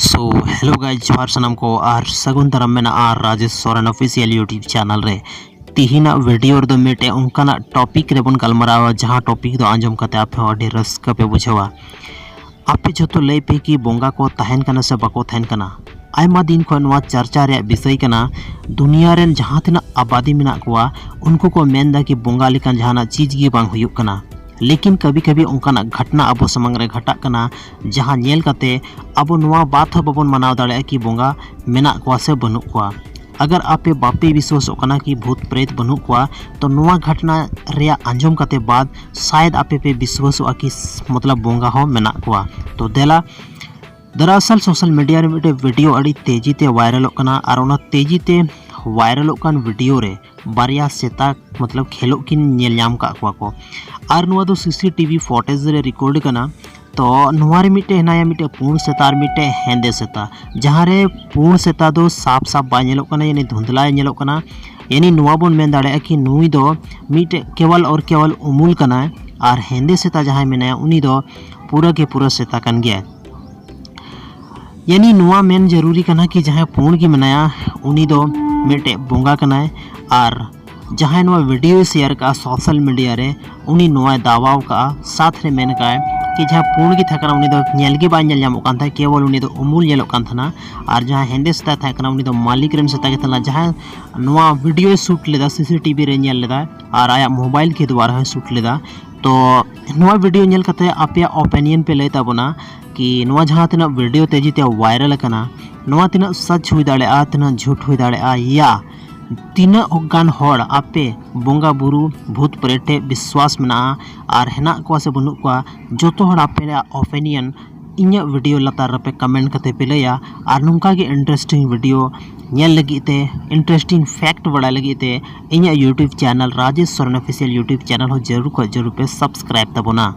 So hello guys जोहार सनम को और सगुन दाराम मेना और Rajesh Soren official YouTube channel रे तिहिना वीडियो रे मेटे उनकाना टॉपिक रे बन गलमारावा जहां टॉपिक दो आंजम कते आपे अडी रस्का पे बुझेवा आपे जतो लई पे कि बोंगा को तहन कना से बको तहन कना आयमा दिन खो नवा चर्चा रे विषय कना दुनिया रेन जहां तना आबादी मेना कोआ उनको को मेनदा कि बोंगा लिकन जहाना चीज गी बांग हुयुक कना लेकिन कभी कभी उनकाना घटना अब समंग रे घटा कना जहां नेल कते अब नवा बात बबन मनाव दाड़े कि बोंगा मेना कोआ से बनु कोआ अगर आपे बापे विश्वास कना कि भूत प्रेत बनु कोआ तो नवा घटना रे आंजम कते बाद शायद आपे पे विश्वास कि मतलब बोंगा हो मेना कोआ तो देला दरअसल सोशल मीडिया रे मिटे वीडियो अड़ी तेजी ते वायरल कना और ओना तेजी ते वायरल कान वीडियो रे बारिया सेता मतलब खेलो किन नेल नाम का को और नुआ दो सीसीटीवी फुटेज रे रिकॉर्ड कना तो नुआ रे मिटे हनाया मिटे पूर्ण सेता और मिटे हेंदे सेता जहां रे पूर्ण सेता दो साफ साफ बा नेलो कना यानी धुंधला नेलो कना यानी नुआ बोन मेन दाड़े कि नुई दो मिटे केवल और केवल उमुल कना और हेंदे सेता जहां मेना उनी दो पूरा के पूरा सेता कन गया यानी नुआ मेन जरूरी कना कि जहां पूर्ण की मनाया उनी दो मिटे बोंगा कना और जहां नुआ वीडियो शेयर का सोशल मीडिया रे उनी नुआ दावा का साथ रे मेन का कि जहां पूर्ण की थकना उनी दो नेल के बाय नेल जामो कान था केवल उनी दो उमुल नेलो कान था और जहां हेंदे सता थकना उनी दो मालिक रेन सता के तला जहां नुआ वीडियो शूट लेदा सीसीटीवी रे नेल लेदा और आया मोबाइल के द्वारा शूट लेदा तो नुआ वीडियो नेल कते आपे ओपिनियन पे लेता बना कि नुआ जहां तना वीडियो तेजी ते वायरल कना नुआ तना सच हुई दाड़े आ तना झूठ हुई दाड़े आ या तीना गान होड़ आपे बोंगा बुरु भूत प्रेते विश्वास मना और हेना को से बनु को जोतो होड़ आपे ओपिनियन इन्या वीडियो लतार रपे कमेंट कते पे लया और नुंका के इंटरेस्टिंग वीडियो नेल लगी ते इंटरेस्टिंग फैक्ट बड़ा लगी ते इन्या YouTube channel Rajesh Soren official YouTube channel हो जरूर पे सब्सक्राइब तबना।